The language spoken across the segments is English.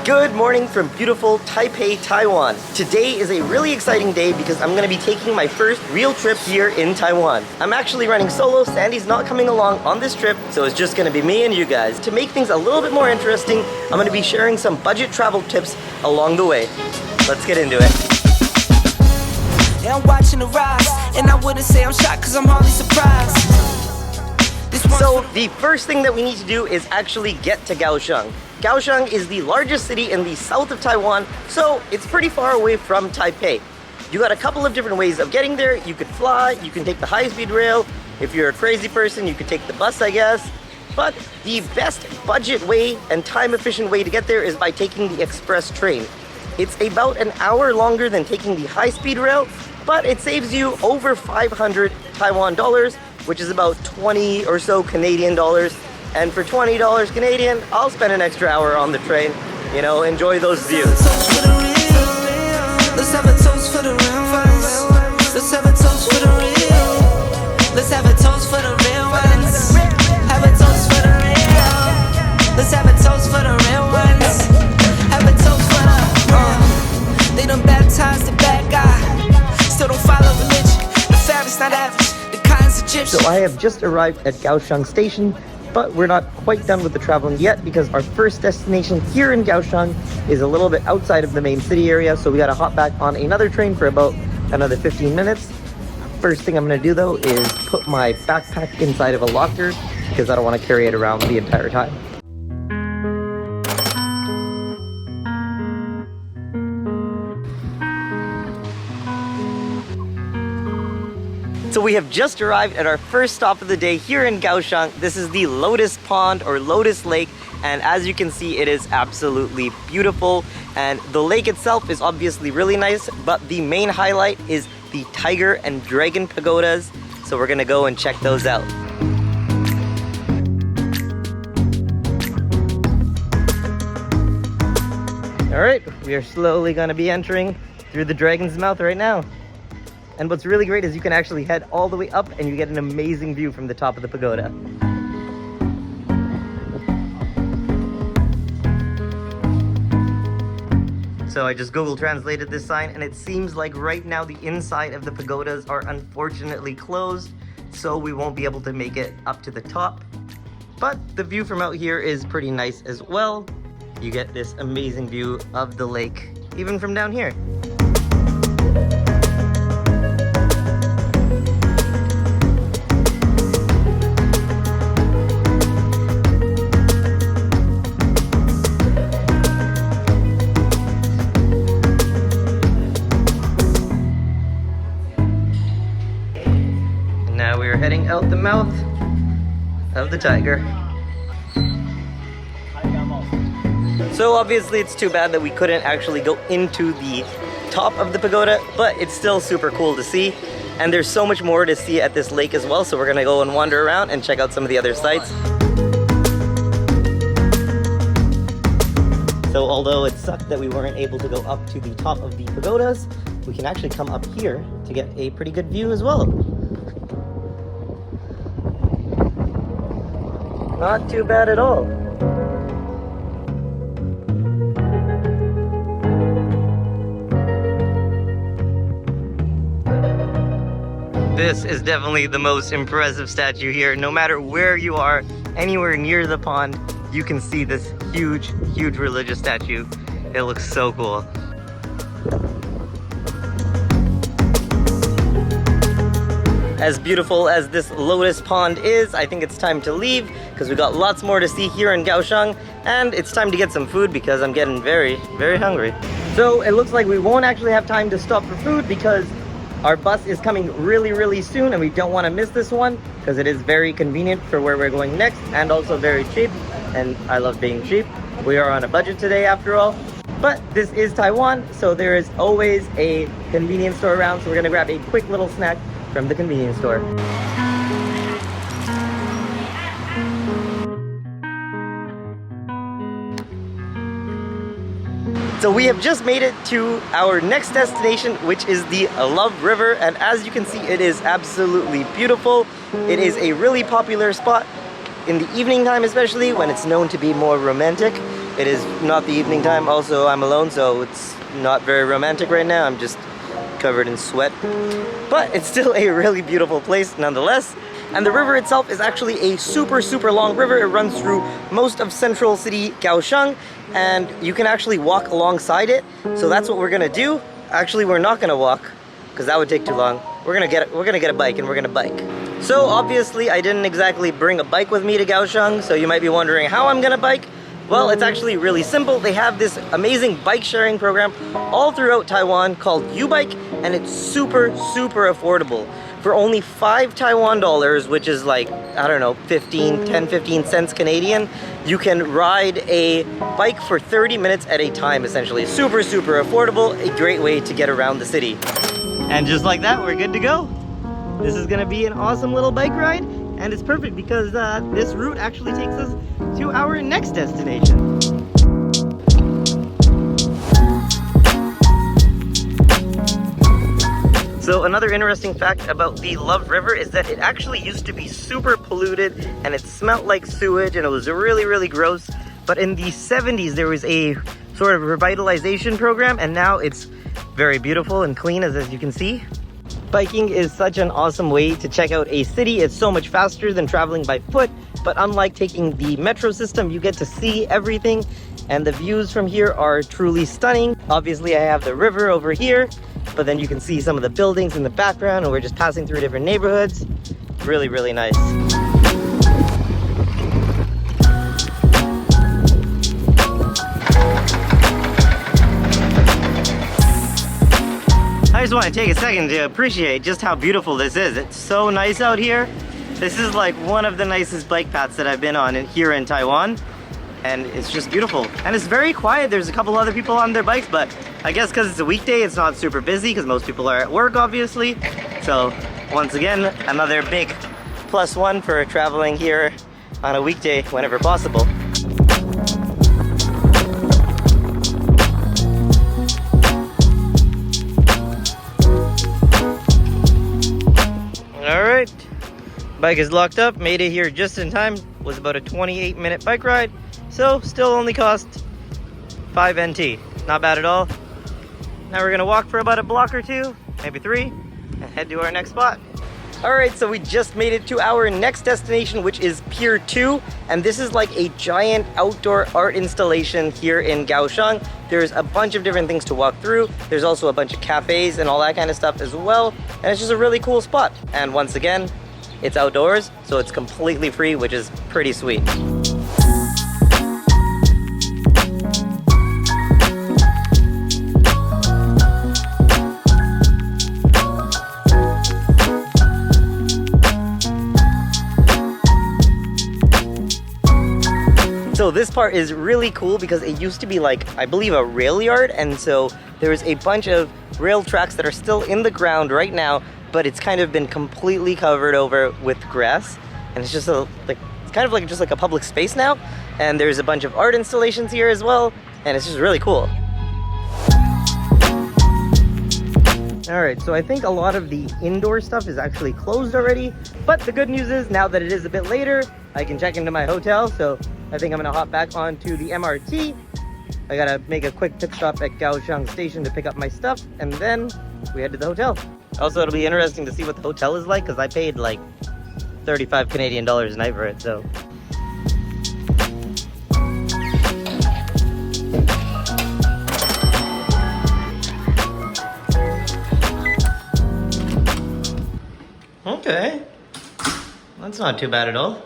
Good morning from beautiful Taipei, Taiwan. Today is a really exciting day because I'm going to be taking my first real trip here in Taiwan. I'm actually running solo. Sandy's not coming along on this trip, so it's just going to be me and you guys. To make things a little bit more interesting, I'm going to be sharing some budget travel tips along the way. Let's get into it. Yeah, I'm watching the rise, and I wouldn't say I'm shocked because I'm hardly surprised. So the first thing that we need to do is actually get to Kaohsiung. Kaohsiung is the largest city in the south of Taiwan, so it's pretty far away from Taipei. You got a couple of different ways of getting there. You could fly, you can take the high-speed rail. If you're a crazy person, you could take the bus, I guess. But the best budget way and time-efficient way to get there is by taking the express train. It's about an hour longer than taking the high-speed rail, but it saves you over 500 Taiwan dollars, which is about 20 or so Canadian dollars. And for $20 Canadian, I'll spend an extra hour on the train. You know, enjoy those views. Let's have a toast for the real ones. Let's have a toast for the real. Let's have a toast for the real ones. Have a toast for the real. Let's have a toast for the real ones. Have a toast for the they done baptized the bad guy. Still don't follow religion. The fabric's not average. The kind's Egyptian. So I have just arrived at Kaohsiung Station, but we're not quite done with the traveling yet because our first destination here in Kaohsiung is a little bit outside of the main city area, so we gotta hop back on another train for about another 15 minutes. First thing I'm gonna do though is put my backpack inside of a locker because I don't want to carry it around the entire time. So we have just arrived at our first stop of the day here in Kaohsiung. This is the Lotus Pond or Lotus Lake, and as you can see, it is absolutely beautiful. And the lake itself is obviously really nice, but the main highlight is the tiger and dragon pagodas. So we're gonna go and check those out. All right, we are slowly gonna be entering through the dragon's mouth right now. And what's really great is you can actually head all the way up and you get an amazing view from the top of the pagoda. So I just Google translated this sign and it seems like right now the inside of the pagodas are unfortunately closed, so we won't be able to make it up to the top. But the view from out here is pretty nice as well. You get this amazing view of the lake, even from down here. Now we are heading out the mouth of the tiger. So obviously it's too bad that we couldn't actually go into the top of the pagoda, but it's still super cool to see. And there's so much more to see at this lake as well, so we're gonna go and wander around and check out some of the other sites. So although it sucked that we weren't able to go up to the top of the pagodas, we can actually come up here to get a pretty good view as well. Not too bad at all. This is definitely the most impressive statue here. No matter where you are, anywhere near the pond, you can see this huge, huge religious statue. It looks so cool. As beautiful as this Lotus Pond is, I think it's time to leave because we got lots more to see here in Kaohsiung, and it's time to get some food because I'm getting very, very hungry. So it looks like we won't actually have time to stop for food because our bus is coming really, really soon and we don't want to miss this one because it is very convenient for where we're going next and also very cheap, and I love being cheap. We are on a budget today after all. But this is Taiwan, so there is always a convenience store around, so we're gonna grab a quick little snack from the convenience store. So we have just made it to our next destination, which is the Love River, and as you can see, it is absolutely beautiful. It is a really popular spot in the evening time, especially when it's known to be more romantic. It is not the evening time. Also, I'm alone, so it's not very romantic right now. I'm just covered in sweat. But it's still a really beautiful place nonetheless. And the river itself is actually a super, super long river. It runs through most of central city Kaohsiung, and you can actually walk alongside it. So that's what we're gonna do. Actually, we're not gonna walk, because that would take too long. We're gonna get a bike, and we're gonna bike. So obviously, I didn't exactly bring a bike with me to Kaohsiung, so you might be wondering how I'm gonna bike. Well, it's actually really simple. They have this amazing bike sharing program all throughout Taiwan called U-Bike, and it's super, super affordable. For only 5 Taiwan dollars, which is like, I don't know, 10-15 cents Canadian, you can ride a bike for 30 minutes at a time, essentially. Super, super affordable, a great way to get around the city. And just like that, we're good to go. This is gonna be an awesome little bike ride, and it's perfect because this route actually takes us to our next destination. So another interesting fact about the Love River is that it actually used to be super polluted and it smelled like sewage and it was really, really gross. But in the 70s, there was a sort of revitalization program, and now it's very beautiful and clean, as you can see. Biking is such an awesome way to check out a city. It's so much faster than traveling by foot, but unlike taking the metro system, you get to see everything, and the views from here are truly stunning. Obviously, I have the river over here, but then you can see some of the buildings in the background, and we're just passing through different neighborhoods. Really, really nice. I just want to take a second to appreciate just how beautiful this is. It's so nice out here. This is like one of the nicest bike paths that I've been on here in Taiwan. And it's just beautiful. And it's very quiet. There's a couple other people on their bikes, but I guess because it's a weekday, it's not super busy because most people are at work, obviously. So once again, another big +1 for traveling here on a weekday whenever possible. All right, bike is locked up. Made it here just in time. Was about a 28-minute bike ride. So still only cost 5 NT. Not bad at all. Now we're gonna walk for about a block or two, maybe 3, and head to our next spot. All right, so we just made it to our next destination, which is Pier 2. And this is like a giant outdoor art installation here in Kaohsiung. There's a bunch of different things to walk through. There's also a bunch of cafes and all that kind of stuff as well. And it's just a really cool spot. And once again, it's outdoors, so it's completely free, which is pretty sweet. So this part is really cool because it used to be like, I believe, a rail yard, and so there's a bunch of rail tracks that are still in the ground right now, but it's kind of been completely covered over with grass, and it's just it's kind of like just like a public space now. And there's a bunch of art installations here as well, and it's just really cool. All right, so I think a lot of the indoor stuff is actually closed already, but the good news is now that it is a bit later, I can check into my hotel. So I think I'm gonna hop back onto the MRT. I gotta make a quick pit stop at Kaohsiung Station to pick up my stuff, and then we head to the hotel. Also, it'll be interesting to see what the hotel is like, because I paid like 35 Canadian dollars a night for it, so. Okay, that's not too bad at all.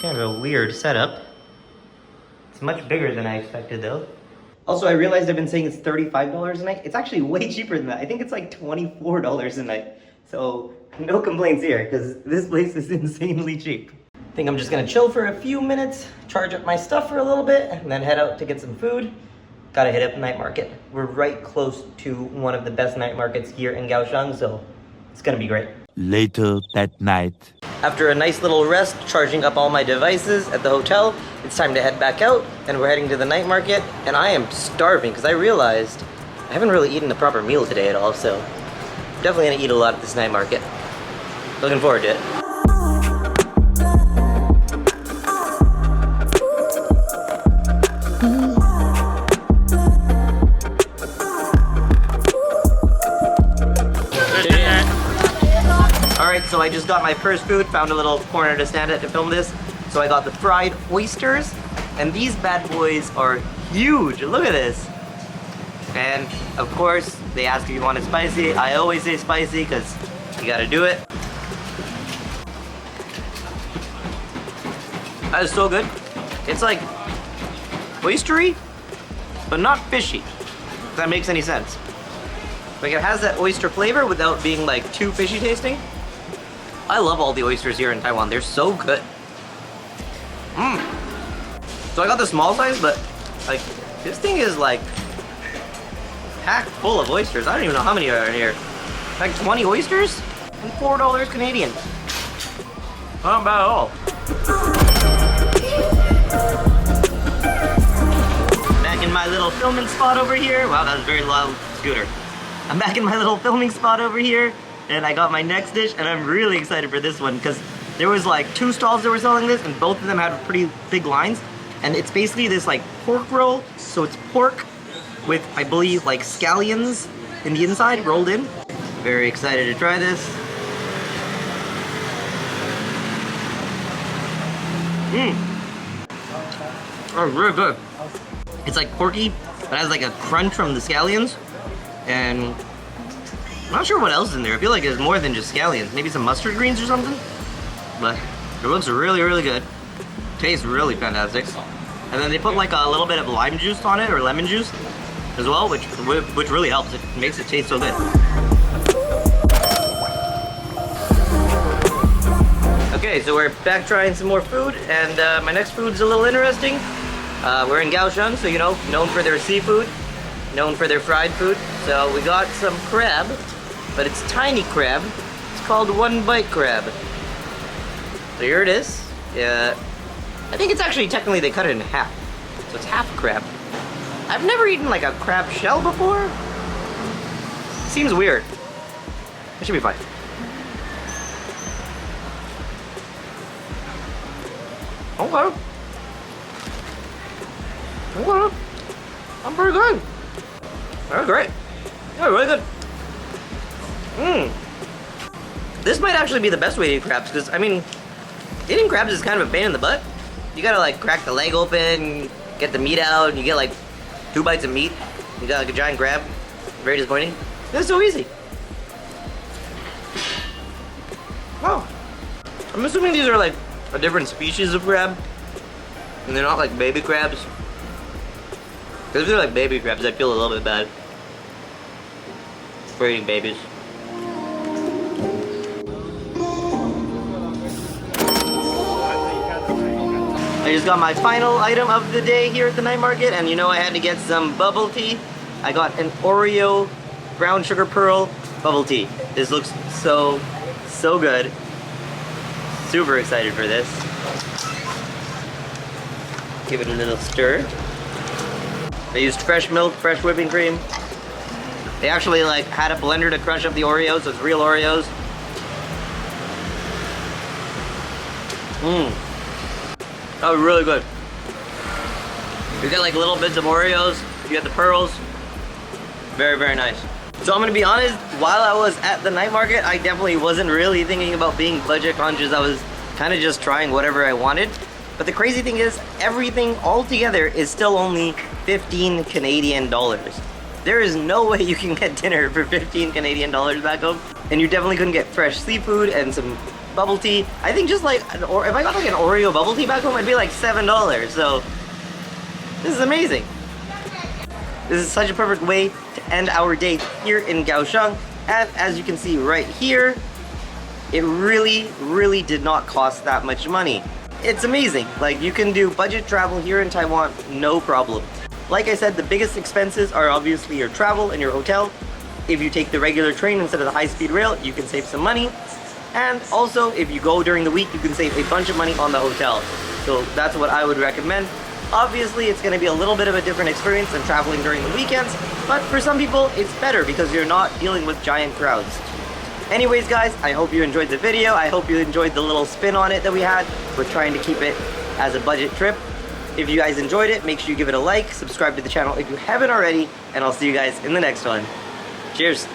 Kind of a weird setup. It's much bigger than I expected though. Also, I realized I've been saying it's $35 a night. It's actually way cheaper than that. I think it's like $24 a night. So no complaints here, because this place is insanely cheap. I think I'm just gonna chill for a few minutes, charge up my stuff for a little bit, and then head out to get some food. Gotta hit up the night market. We're right close to one of the best night markets here in Kaohsiung, so it's gonna be great. Later that night. After a nice little rest, charging up all my devices at the hotel, it's time to head back out, and we're heading to the night market. And I am starving because I realized I haven't really eaten a proper meal today at all, so I'm definitely gonna eat a lot at this night market. Looking forward to it. I just got my first food, found a little corner to stand at to film this. So I got the fried oysters, and these bad boys are huge. Look at this. And of course, they ask if you want it spicy. I always say spicy because you gotta do it. That is so good. It's like oystery, but not fishy. If that makes any sense. Like it has that oyster flavor without being like too fishy tasting. I love all the oysters here in Taiwan. They're so good. So I got the small size, but like this thing is like packed full of oysters. I don't even know how many are in here. Like 20 oysters and $4 Canadian. Not bad at all. Back in my little filming spot over here. Wow, that was a very loud scooter. I'm back in my little filming spot over here, and I got my next dish, and I'm really excited for this one because there was like 2 stalls that were selling this, and both of them had pretty big lines. And it's basically this like pork roll, so it's pork with, I believe, like scallions in the inside rolled in. Very excited to try this. Oh, really good. It's like porky, but has like a crunch from the scallions. And I'm not sure what else is in there. I feel like there's more than just scallions. Maybe some mustard greens or something. But it looks really, really good. Tastes really fantastic. And then they put like a little bit of lime juice on it, or lemon juice as well, which really helps. It makes it taste so good. Okay, so we're back trying some more food, and my next food's a little interesting. We're in Kaohsiung, so you know, known for their seafood, known for their fried food. So we got some crab, but it's tiny crab. It's called one bite crab. So here it is. I think it's actually technically they cut it in half, so it's half crab. I've never eaten like a crab shell before. Seems weird. It should be fine. Okay. Okay. I'm pretty good. That's great. Yeah, really good. This might actually be the best way to eat crabs, because I mean, eating crabs is kind of a pain in the butt. You gotta like crack the leg open, get the meat out, and you get like 2 bites of meat. You got like a giant crab. Very disappointing. It's so easy. Oh. I'm assuming these are like a different species of crab, and they're not like baby crabs. Because if they're like baby crabs, I feel a little bit bad for eating babies. I just got my final item of the day here at the night market, and you know I had to get some bubble tea. I got an Oreo brown sugar pearl bubble tea. This looks so good. Super excited for this. Give it a little stir. I used fresh milk, fresh whipping cream. They actually like had a blender to crush up the Oreos, so it's real Oreos. That was really good. You get like little bits of Oreos, you get the pearls. Very, very nice. So I'm gonna be honest, while I was at the night market, I definitely wasn't really thinking about being budget conscious. I was kind of just trying whatever I wanted. But the crazy thing is, everything all together is still only 15 Canadian dollars. There is no way you can get dinner for 15 Canadian dollars back home. And you definitely couldn't get fresh seafood and some bubble tea. I think just like, if I got like an Oreo bubble tea back home, it'd be like $7. So, this is amazing. This is such a perfect way to end our day here in Kaohsiung. And as you can see right here, it really did not cost that much money. It's amazing. Like, you can do budget travel here in Taiwan, no problem. Like I said, the biggest expenses are obviously your travel and your hotel. If you take the regular train instead of the high-speed rail, you can save some money. And also, if you go during the week, you can save a bunch of money on the hotel. So that's what I would recommend. Obviously, it's going to be a little bit of a different experience than traveling during the weekends, but for some people, it's better because you're not dealing with giant crowds. Anyways, guys, I hope you enjoyed the video. I hope you enjoyed the little spin on it that we had. We're trying to keep it as a budget trip. If you guys enjoyed it, make sure you give it a like, subscribe to the channel if you haven't already, and I'll see you guys in the next one. Cheers!